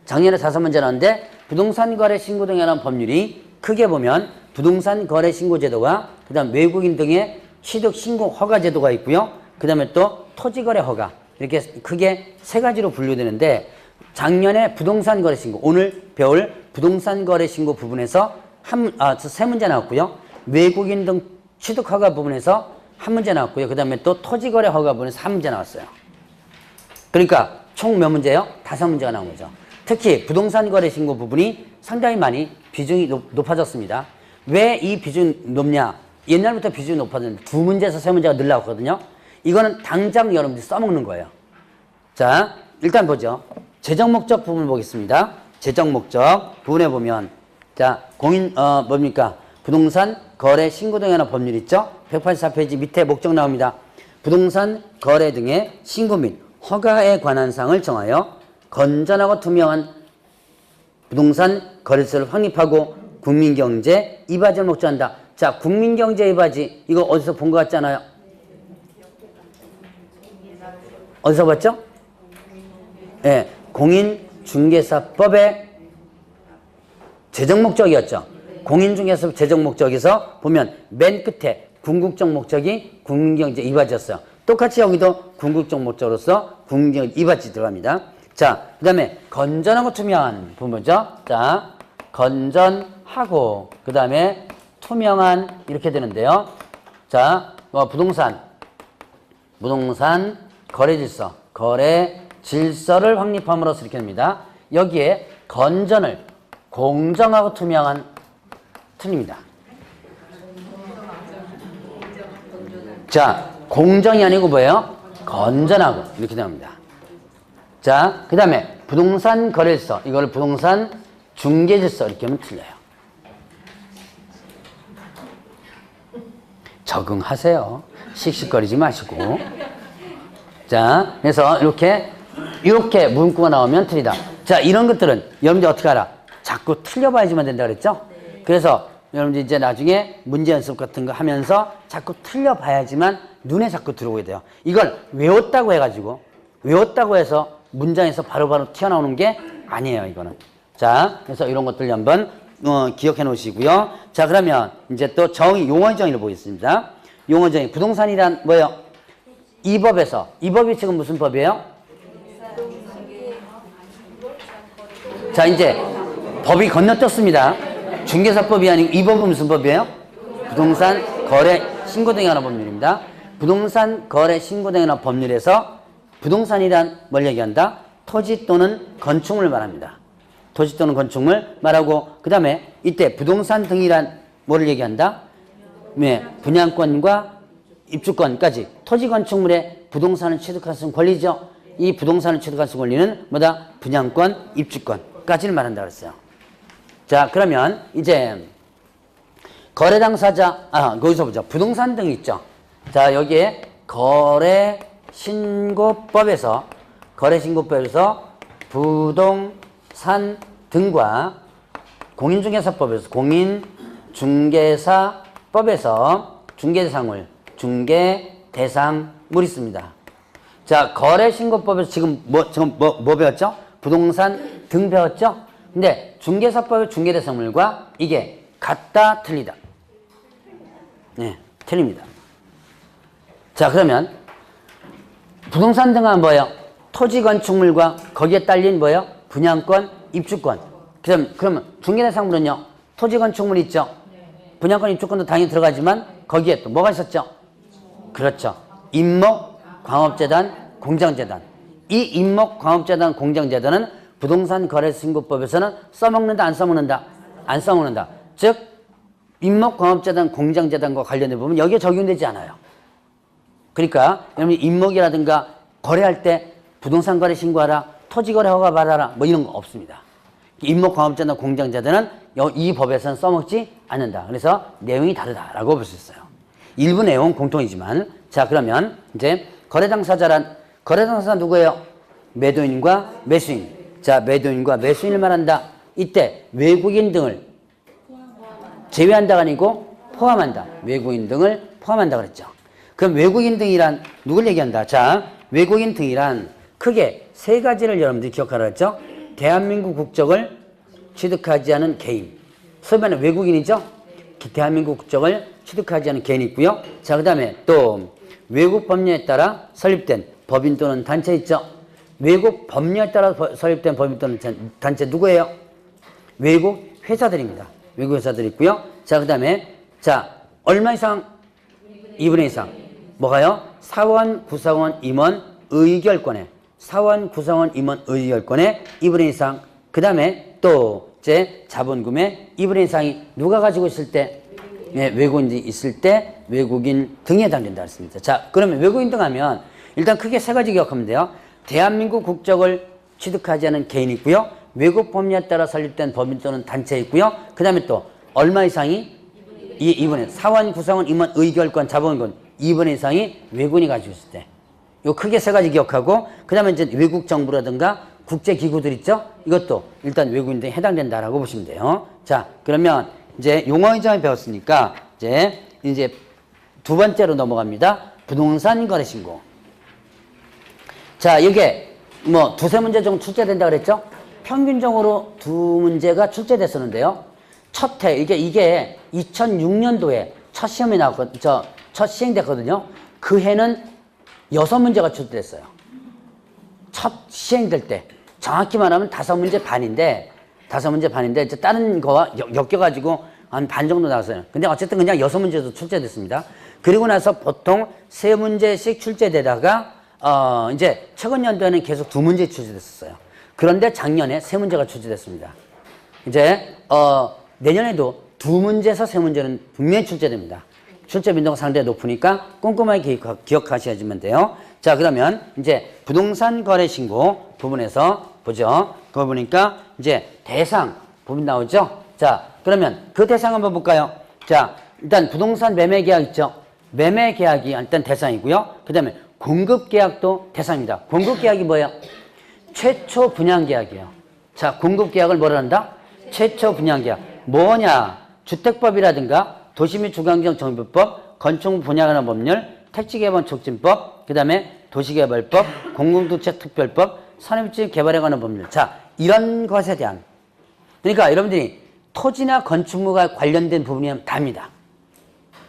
Speaker 1: 작년에 5문제 나왔는데, 부동산 거래 신고 등에 관한 법률이 크게 보면 부동산 거래 신고 제도와 그다음 외국인 등의 취득 신고 허가 제도가 있고요. 그다음에 또 토지 거래 허가, 이렇게 크게 3가지로 분류되는데, 작년에 부동산 거래 신고, 오늘 배울 부동산 거래 신고 부분에서 3문제 나왔고요. 외국인 등 취득 허가 부분에서 1문제 나왔고요. 그다음에 또 토지 거래 허가 부분에서 1문제 나왔어요. 그러니까 총 몇 문제요? 5문제가 나온 거죠. 특히 부동산 거래 신고 부분이 상당히 많이 비중이 높아졌습니다. 왜 이 비중이 높냐? 옛날부터 비중이 높아졌는데 2문제에서 3문제가 늘어났거든요. 이거는 당장 여러분들이 써먹는 거예요. 자, 일단 보죠. 재정 목적 부분을 보겠습니다. 재정 목적 부분에 보면, 자, 뭡니까? 부동산 거래 신고 등에 관한 법률 있죠? 184페이지 밑에 목적 나옵니다. 부동산 거래 등의 신고 및 허가에 관한 사항을 정하여 건전하고 투명한 부동산 거래처를 확립하고 국민경제 이바지를 목적한다. 자, 국민경제 이바지, 이거 어디서 본 것 같잖아요. 어디서 봤죠? 예, 공인중개사법의 재정 목적이었죠. 공인중개사법 재정 목적에서 보면 맨 끝에 궁극적 목적이 국민경제 이바지였어요. 똑같이 여기도 궁극적 목적으로서 국민경제 이바지 들어갑니다. 자, 그 다음에 건전하고 투명한 부분이죠. 자, 건전하고 그 다음에 투명한, 이렇게 되는데요. 자, 부동산 거래 질서를 확립함으로써 이렇게 됩니다. 여기에 건전을 공정하고 투명한 틀립니다. 자, 공정이 아니고 뭐예요? 건전하고, 이렇게 나옵니다. 자, 그 다음에 부동산 거래질서, 이걸 부동산 중개질서, 이렇게 하면 틀려요. 적응하세요. 씩씩거리지 마시고. 자, 그래서 이렇게 문구가 나오면 틀리다. 자, 이런 것들은 여러분들 어떻게 알아? 자꾸 틀려봐야지만 된다 그랬죠? 그래서 여러분들 이제 나중에 문제 연습 같은 거 하면서 자꾸 틀려봐야지만 눈에 자꾸 들어오게 돼요. 이걸 외웠다고 해서 문장에서 바로바로 튀어나오는 게 아니에요, 이거는. 자, 그래서 이런 것들 한번 기억해 놓으시고요. 자, 그러면 이제 또 용어의 정의를 보겠습니다. 용어의 정의. 부동산이란 뭐예요? 이 법이 지금 무슨 법이에요? 자, 이제 법이 건너뛰었습니다. 중개사법이 아니고 이 법은 무슨 법이에요? 부동산 거래 신고 등에 관한 법률입니다. 부동산 거래 신고 등에 관한 법률에서 부동산이란 뭘 얘기한다? 토지 또는 건축물을 말합니다. 토지 또는 건축물 말하고, 그 다음에 이때 부동산 등이란 뭐를 얘기한다? 네, 분양권과 입주권까지 토지 건축물에 부동산을 취득할 수 있는 권리죠. 이 부동산을 취득할 수 있는 권리는 뭐다? 분양권, 입주권까지를 말한다 그랬어요. 자, 그러면 이제 거래 당사자, 거기서 보자. 부동산 등이 있죠. 자, 여기에 거래신고법에서 부동산 등과 공인중개사법에서 중개대상물 있습니다. 자, 거래신고법에서 지금 뭐 배웠죠? 부동산 등 배웠죠? 근데 중개사법의 중개대상물과 이게 같다, 틀리다? 네, 틀립니다. 자, 그러면 부동산 등은 뭐예요? 토지 건축물과 거기에 딸린 뭐예요? 분양권, 입주권. 그러면 중개대상물은요? 토지 건축물 있죠? 분양권, 입주권도 당연히 들어가지만 거기에 또 뭐가 있었죠? 그렇죠. 임목, 광업재단, 공장재단. 이 임목, 광업재단, 공장재단은 부동산 거래신고법에서는 써먹는다, 안 써먹는다? 안 써먹는다. 즉 임목, 광업재단, 공장재단과 관련된 부분은 여기에 적용되지 않아요. 그러니까 여러분 임목이라든가 거래할 때 부동산 거래 신고하라, 토지 거래 허가 받아라, 뭐 이런 거 없습니다. 임목광업자나 공장자들은 이 법에서는 써먹지 않는다. 그래서 내용이 다르다라고 볼 수 있어요. 일부 내용은 공통이지만 자 그러면 이제 거래당사자 누구예요? 매도인과 매수인. 자 매도인과 매수인을 말한다. 이때 외국인 등을 제외한다가 아니고 포함한다. 외국인 등을 포함한다 그랬죠. 그럼 외국인 등이란 누굴 얘기한다? 자 외국인 등이란 크게 세 가지를 여러분들이 기억하라 했죠. 대한민국 국적을 취득하지 않은 개인. 소위 말하는 외국인이죠. 대한민국 국적을 취득하지 않은 개인이 있고요. 자, 그 다음에 또 외국 법령에 따라 설립된 법인 또는 단체 있죠. 외국 법령에 따라 설립된 법인 또는 단체 누구예요? 외국 회사들입니다. 외국 회사들이 있고요. 자, 그 다음에 자 얼마 이상? 2분의 2 이상. 뭐가요? 사원, 구성원, 임원, 의결권에 사원, 구성원, 임원, 의결권에 2분의 2 이상. 그 다음에 또 이제 자본금의 2분의 1 이상이 누가 가지고 있을 때? 네, 외국인이 있을 때 외국인 등에 해당된다 했습니다. 자, 그러면 외국인 등 하면 일단 크게 세 가지 기억하면 돼요. 대한민국 국적을 취득하지 않은 개인이 있고요. 외국 법령에 따라 설립된 법인 또는 단체 있고요. 그 다음에 또 얼마 이상이? 2분의 사원, 구성원, 임원, 의결권, 자본금 2분의 1 이상이 외국인이 가지고 있을 때. 요 크게 세 가지 기억하고 그 다음에 이제 외국 정부라든가 국제기구들 있죠? 이것도 일단 외국인 등에 해당된다라고 보시면 돼요. 자, 그러면 이제 용어 의장을 배웠으니까 이제 두 번째로 넘어갑니다. 부동산 거래 신고. 자, 이게 뭐 두세 문제 정도 출제된다 그랬죠? 평균적으로 두 문제가 출제됐었는데요. 이게 2006년도에 첫 시험에 나왔거든요. 첫 시행됐거든요. 그 해는 6문제가 출제됐어요. 첫 시행될 때. 정확히 말하면 5문제 반인데 이제 다른 거와 엮여가지고 한 반 정도 나왔어요. 근데 어쨌든 그냥 6문제도 출제됐습니다. 그리고 나서 보통 3문제씩 출제되다가 이제 최근 연도에는 계속 2문제 출제됐었어요. 그런데 작년에 3문제가 출제됐습니다. 이제 내년에도 2문제에서 3문제는 분명히 출제됩니다. 출제 빈도가 상당히 높으니까 꼼꼼하게 기억하셔야지만 돼요. 자, 그러면 이제 부동산 거래 신고 부분에서 보죠. 그거 보니까 이제 대상 부분 나오죠. 자, 그러면 그 대상 한번 볼까요? 자, 일단 부동산 매매 계약 있죠. 매매 계약이 일단 대상이고요. 그 다음에 공급 계약도 대상입니다. 공급 계약이 뭐예요? 최초 분양 계약이에요. 자, 공급 계약을 뭐라 한다? 최초 분양 계약. 뭐냐? 주택법이라든가 도시 및 주거환경 정비법, 건축 분양하는 법률, 택지개발 촉진법, 그 다음에 도시개발법, 공공주택특별법, 산업집 개발에 관한 법률. 자, 이런 것에 대한. 그러니까 여러분들이 토지나 건축물과 관련된 부분이면 답니다.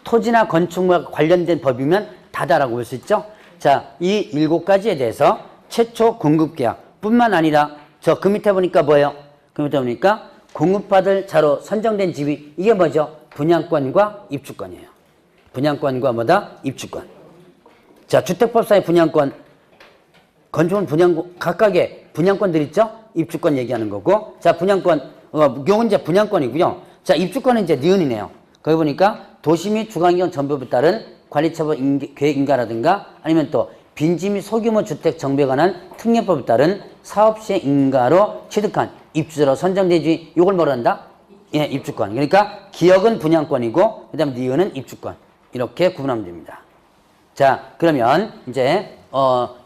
Speaker 1: 토지나 건축물과 관련된 법이면 다다라고 볼 수 있죠. 자, 이 7가지에 대해서 최초 공급계약 뿐만 아니라 그 밑에 보니까 뭐예요? 그 밑에 보니까 공급받을 자로 선정된 집이 이게 뭐죠? 분양권과 입주권이에요. 분양권과 뭐다? 입주권. 자, 주택법상의 분양권, 건축은 분양권, 각각의 분양권들 있죠? 입주권 얘기하는 거고. 자, 분양권, 요건 이제 분양권이고요. 자, 입주권은 이제 니은이네요. 거기 보니까 도시 및 주거환경 정비법에 따른 관리처분 계획 인가라든가 아니면 또 빈지 및 소규모 주택 정비에 관한 특례법에 따른 사업시행 인가로 취득한 입주자로 선정되지, 요걸 뭐라 한다? 예, 입주권. 그러니까 기역은 분양권이고 그 다음에 니은은 입주권. 이렇게 구분하면 됩니다. 자, 그러면 이제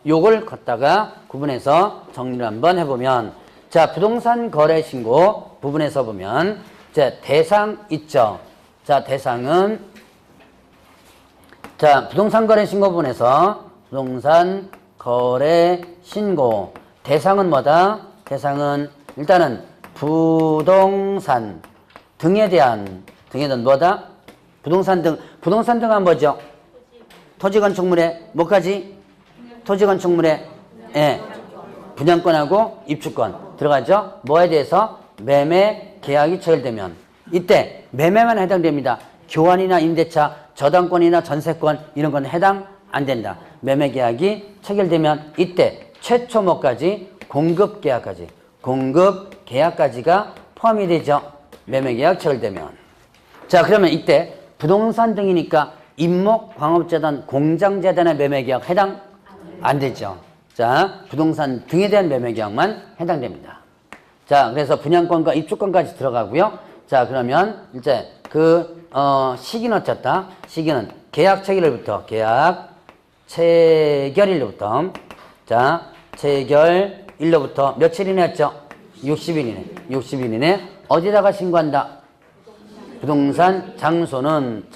Speaker 1: 요걸 갖다가 구분해서 정리를 한번 해보면, 자, 부동산 거래 신고 부분에서 보면 이제 대상 있죠. 자, 대상은 자, 부동산 거래 신고 부분에서 부동산 거래 신고 대상은 뭐다? 대상은 일단은 부동산 등에 대한 뭐다? 부동산 등 하면 뭐죠? 토지 건축물에 뭐까지? 토지 건축물에 예, 분양권하고 입주권 들어가죠. 뭐에 대해서? 매매 계약이 체결되면 이때 매매만 해당됩니다. 교환이나 임대차, 저당권이나 전세권 이런 건 해당 안 된다. 매매 계약이 체결되면 이때 최초 뭐까지? 공급 계약까지가 포함이 되죠. 매매 계약 체결되면. 자, 그러면 이때 부동산 등이니까 임목, 광업재단, 공장재단의 매매계약 해당 안 되죠. 자, 부동산 등에 대한 매매계약만 해당됩니다. 자, 그래서 분양권과 입주권까지 들어가고요. 자, 그러면 이제 시기는 어쨌다? 시기는 계약 체결일부터, 계약 체결일로부터, 자, 체결일로부터 며칠 이내 했죠? 60일 이내. 60일 이내 어디다가 신고한다? 부동산 장소는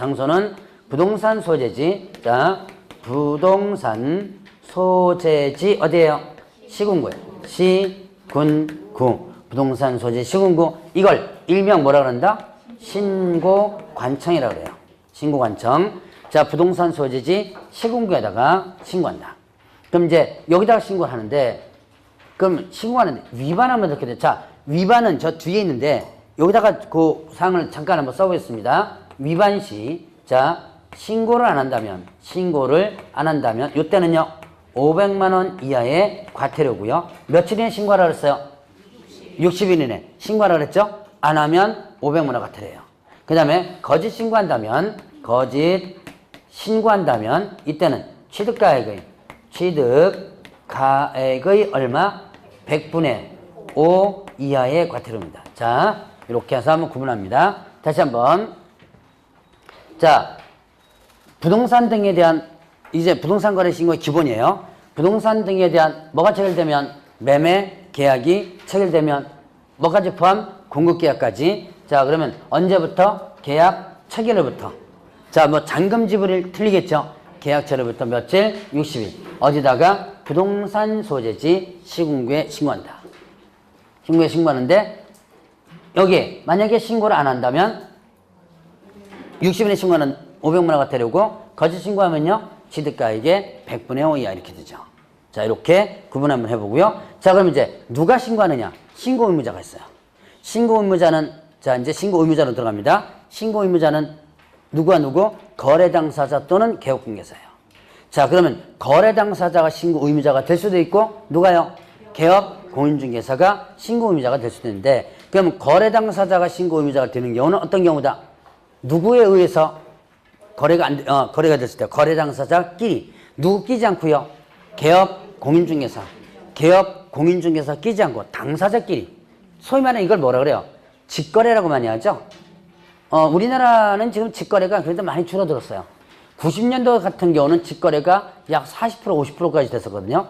Speaker 1: 부동산 소재지. 자, 부동산 소재지 어디에요? 시군구에. 시군구. 부동산 소재 시군구. 이걸 일명 뭐라 그런다? 신고관청이라고 그래요. 신고관청. 자, 부동산 소재지 시군구에다가 신고한다. 그럼 이제 여기다가 신고를 하는데, 그럼 신고하는데 위반하면 어떻게 돼? 자, 위반은 저 뒤에 있는데 여기다가 그 사항을 잠깐 한번 써보겠습니다. 위반 시, 자, 신고를 안 한다면 이때는요 500만 원 이하의 과태료고요. 며칠 이내 신고하라 그랬어요? 60일 이내 신고하라 그랬죠? 안 하면 500만 원 과태료예요. 그 다음에 거짓 신고한다면 이때는 취득가액의 얼마? 100분의 5 이하의 과태료입니다. 자, 이렇게 해서 한번 구분합니다. 다시 한번. 자, 부동산 등에 대한, 이제 부동산 거래 신고의 기본이에요. 부동산 등에 대한 뭐가 체결되면? 매매 계약이 체결되면 뭐까지 포함? 공급계약까지. 자, 그러면 언제부터? 계약 체결일부터. 자, 뭐 잔금 지불일 틀리겠죠? 계약처리부터 며칠? 60일. 어디다가? 부동산 소재지 시군구에 신고한다. 신고에 신고하는데 여기 만약에 신고를 안 한다면 60일에 신고하는 500만 원 과태료고, 거짓 신고하면요 취득가액의 100분의 5 이하 이렇게 되죠. 자, 이렇게 구분 한번 해보고요. 자, 그럼 이제 누가 신고하느냐? 신고 의무자가 있어요. 신고 의무자는, 자, 이제 신고 의무자로 들어갑니다. 신고 의무자는 누구와 누구? 거래 당사자 또는 개업공개사예요. 자, 그러면 거래 당사자가 신고 의무자가 될 수도 있고, 누가요? 개업 공인중개사가 신고 의무자가 될 수도 있는데, 그럼 거래 당사자가 신고 의무자가 되는 경우는 어떤 경우다? 누구에 의해서 거래가 됐을 때 거래 당사자끼리, 누구 끼지 않고요? 개업 공인중개사 끼지 않고 당사자끼리. 소위 말하는 이걸 뭐라 그래요? 직거래라고 많이 하죠. 우리나라는 지금 직거래가 그래도 많이 줄어들었어요. 90년도 같은 경우는 직거래가 약 40% 50%까지 됐었거든요.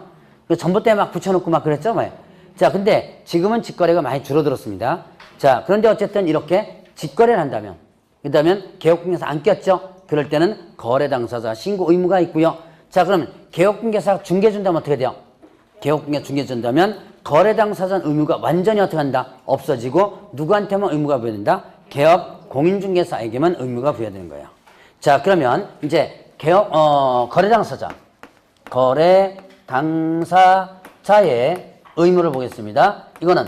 Speaker 1: 전봇대 막 붙여놓고 막 그랬죠. 뭐. 자, 근데 지금은 직거래가 많이 줄어들었습니다. 자, 그런데 어쨌든 이렇게 직거래를 한다면, 그러면 개업공개사 안 꼈죠? 그럴 때는 거래 당사자 신고 의무가 있고요. 자, 그러면 개업공개사가 중개준다면 어떻게 돼요? 개업공개 중개준다면 거래 당사자 의무가 완전히 어떻게 한다? 없어지고 누구한테만 의무가 부여된다? 개업 공인중개사에게만 의무가 부여되는 거예요. 자, 그러면 이제 거래 당사자의 의무를 보겠습니다. 이거는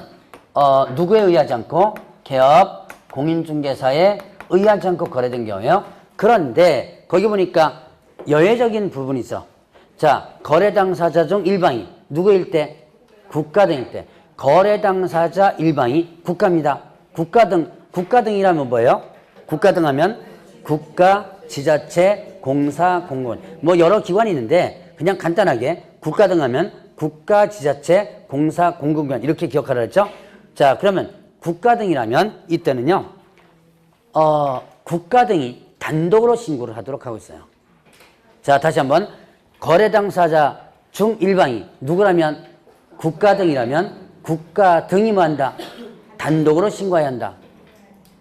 Speaker 1: 누구에 의하지 않고 개업 공인중개사에 의하지 않고 거래된 경우예요. 그런데 거기 보니까 여외적인 부분이 있어. 자, 거래 당사자 중 일방이 누구일 때? 국가 등일 때. 거래 당사자 일방이 국가입니다. 국가 등이라면 뭐예요? 국가 등 하면 국가, 지자체, 공사, 공무원, 뭐 여러 기관이 있는데 그냥 간단하게 국가 등 하면 국가, 지자체, 공사, 공공기관 이렇게 기억하라 했죠? 자, 그러면 국가 등이라면 이때는요 국가 등이 단독으로 신고를 하도록 하고 있어요. 자, 다시 한번. 거래 당사자 중 일방이 누구라면? 국가 등이라면 국가 등이 뭐 한다? 단독으로 신고해야 한다.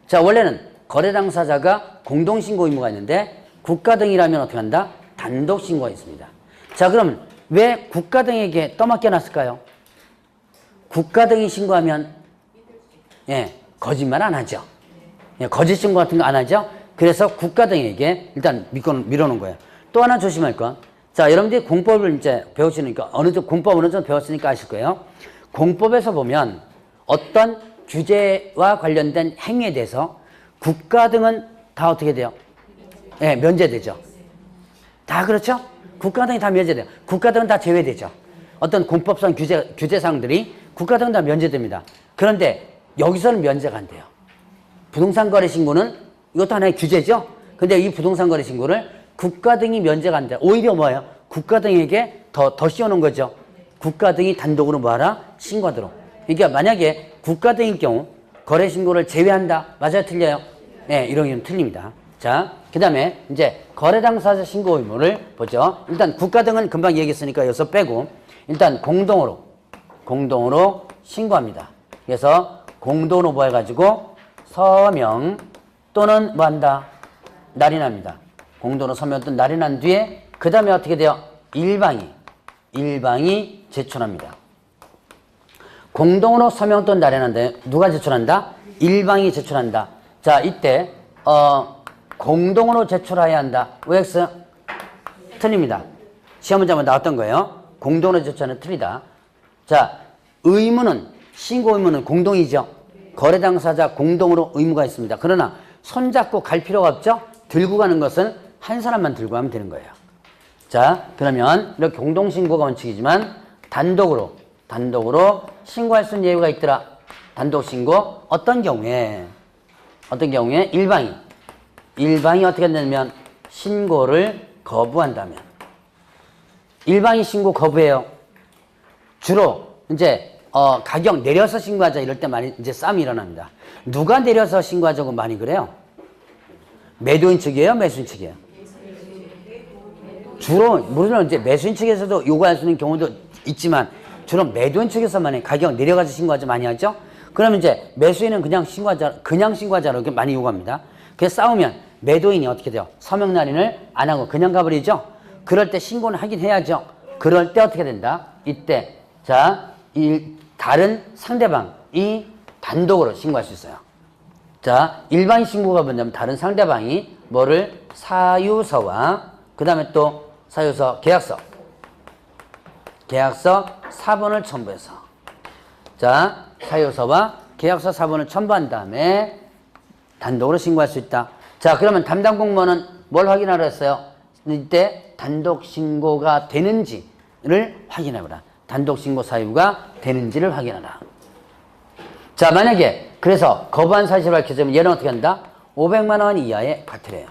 Speaker 1: 자, 원래는 거래 당사자가 공동신고 의무가 있는데 국가 등이라면 어떻게 한다? 단독 신고가 있습니다. 자, 그러면 왜 국가 등에게 떠맡겨 놨을까요? 국가 등이 신고하면 거짓말 안 하죠. 거짓 신고 같은 거 안 하죠. 그래서 국가 등에게 일단 밀어놓은 거예요. 또 하나 조심할 건, 자, 여러분들이 공법을 이제 배우시니까 공법 어느 정도 배웠으니까 아실 거예요. 공법에서 보면 어떤 규제와 관련된 행위에 대해서 국가 등은 다 어떻게 돼요? 면제되죠. 다 그렇죠? 국가 등이 다 면제돼요. 국가 등은 다 제외되죠. 어떤 공법상 규제사항들이 국가 등은 다 면제됩니다. 그런데 여기서는 면제가 안 돼요. 부동산 거래 신고는 이것도 하나의 규제죠. 근데 이 부동산 거래 신고를 국가 등이 면제가 안 돼요. 오히려 뭐예요? 국가 등에게 더 씌워놓은 거죠. 국가 등이 단독으로 뭐하라? 신고하도록. 그러니까 만약에 국가 등일 경우 거래 신고를 제외한다. 맞아요? 틀려요? 네, 이런 게 틀립니다. 자, 그 다음에 이제 거래 당사자 신고 의무를 보죠. 일단 국가 등은 금방 얘기했으니까 여기서 빼고 일단 공동으로 신고합니다. 그래서 공동으로 뭐 해가지고 서명 또는 뭐 한다? 날인합니다. 공동으로 서명 또는 날인한 뒤에 그 다음에 어떻게 돼요? 일방이 제출합니다. 공동으로 서명 또는 날인한데 누가 제출한다? 일방이 제출한다. 자, 이때 공동으로 제출해야 한다. OX 틀립니다. 시험 문제 한번 나왔던 거예요. 공동으로 제출하는 틀리다. 자, 신고 의무는 공동이죠. 거래 당사자 공동으로 의무가 있습니다. 그러나 손잡고 갈 필요가 없죠. 들고 가는 것은 한 사람만 들고 가면 되는 거예요. 자, 그러면 이렇게 공동신고가 원칙이지만 단독으로 신고할 수 있는 예외가 있더라. 단독신고 어떤 경우에 일방이 어떻게 되냐면 신고를 거부한다면 일방이 신고 거부해요. 주로 이제 가격 내려서 신고하자 이럴 때 많이 이제 싸움이 일어납니다. 누가 내려서 신고하자고 많이 그래요? 매도인 측이에요? 매수인 측이에요? 주로 물론 이제 매수인 측에서도 요구할 수 있는 경우도 있지만 주로 매도인 측에서만 가격 내려가서 신고하자 많이 하죠. 그러면 이제 매수인은 그냥 신고하자로 이렇게 많이 요구합니다. 그래서 싸우면 매도인이 어떻게 돼요? 서명 날인을 안 하고 그냥 가버리죠. 그럴 때 신고는 하긴 해야죠. 그럴 때 어떻게 된다? 이때 자, 다른 상대방이 단독으로 신고할 수 있어요. 자, 일반 신고가 뭐냐면 다른 상대방이 뭐를 사유서와 그 다음에 또 사유서 계약서 사본을 첨부해서 자, 사유서와 계약서 사본을 첨부한 다음에 단독으로 신고할 수 있다. 자, 그러면 담당 공무원은 뭘 확인하라 했어요? 이때 단독 신고가 되는지를 확인해보라. 단독 신고 사유가 되는지를 확인하라. 자, 만약에 그래서 거부한 사실을 밝혀지면 얘는 어떻게 한다? 500만 원 이하의 과태료예요.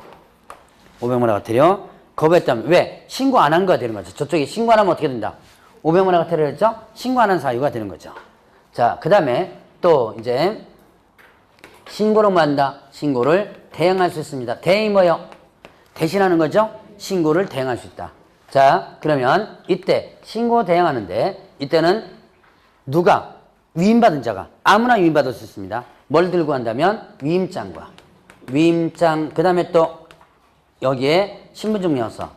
Speaker 1: 500만 원 과태료. 거부했다면 왜? 신고 안 한 거가 되는 거죠. 저쪽에 신고 안 하면 어떻게 된다? 500만 원 과태료를 했죠? 신고 안 한 사유가 되는 거죠. 자, 그 다음에 또 이제 신고를 뭐 한다? 신고를 대행할 수 있습니다. 대행이 뭐예요? 대신하는 거죠? 신고를 대행할 수 있다. 자, 그러면 이때 신고 대행하는데 이때는 누가? 위임받은 자가 아무나 위임받을 수 있습니다. 뭘 들고 한다면 위임장과 위임장 그 다음에 또 여기에 신분증명서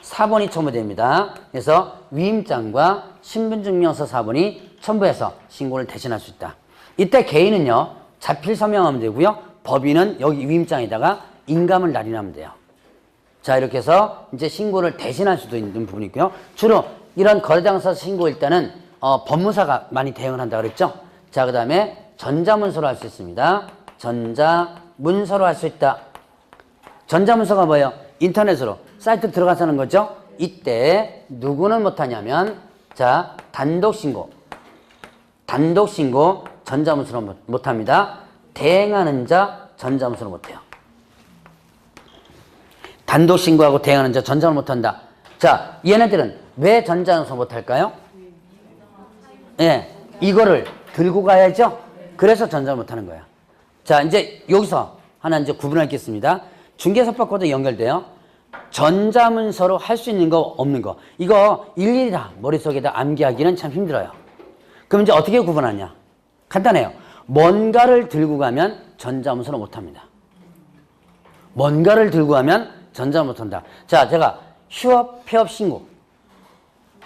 Speaker 1: 사본이 첨부됩니다. 그래서 위임장과 신분증명서 사본이 첨부해서 신고를 대신할 수 있다. 이때 개인은요 자필 서명하면 되고요. 법인은 여기 위임장에다가 인감을 날인하면 돼요. 자, 이렇게 해서 이제 신고를 대신할 수도 있는 부분이 있고요. 주로 이런 거래당사자 신고일 때는 법무사가 많이 대응을 한다고 그랬죠. 자, 그 다음에 전자문서로 할 수 있습니다. 전자문서로 할 수 있다. 전자문서가 뭐예요? 인터넷으로 사이트 들어가서 하는 거죠. 이때 누구는 못하냐면 자, 단독신고 전자문서로 못합니다. 대행하는 자 전자문서로 못해요. 단독신고하고 대행하는 자 전자문서 못한다. 자, 얘네들은 왜 전자문서 못할까요? 예, 이거를 들고 가야죠. 그래서 전자문서 못하는 거야. 자, 이제 여기서 하나 이제 구분할 게 있습니다. 중개사법과도 연결돼요. 전자문서로 할 수 있는 거 없는 거 이거 일일이 다 머릿속에다 암기하기는 참 힘들어요. 그럼 이제 어떻게 구분하냐? 간단해요. 뭔가를 들고 가면 전자문서로 못합니다. 뭔가를 들고 가면 전자문서 못한다. 자, 제가 휴업 폐업 신고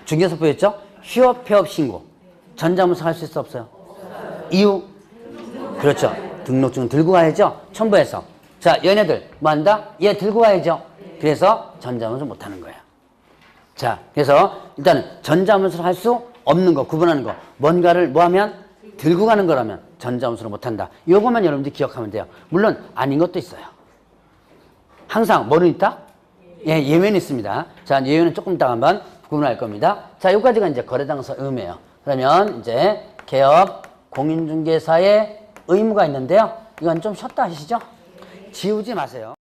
Speaker 1: 중개사법이었죠? 휴업 폐업 신고 전자문서 할 수 있어 없어요? 이유? 그렇죠. 등록증 들고 가야죠. 첨부해서. 자, 얘네들 뭐 한다? 얘 들고 가야죠. 그래서 전자문서 못하는 거예요. 자, 그래서 일단은 전자문서를 할 수 없는 거 구분하는 거 뭔가를 뭐 하면 들고 가는 거라면 전자문서를 못한다. 요것만 여러분들이 기억하면 돼요. 물론 아닌 것도 있어요. 항상 뭐는 있다? 예, 예외는 있습니다. 자, 예외는 조금 이따가 한번 구분할 겁니다. 자, 여기까지가 이제 거래당사 의무예요. 그러면 이제 개업 공인중개사의 의무가 있는데요. 이건 좀 쉬었다 하시죠? 지우지 마세요.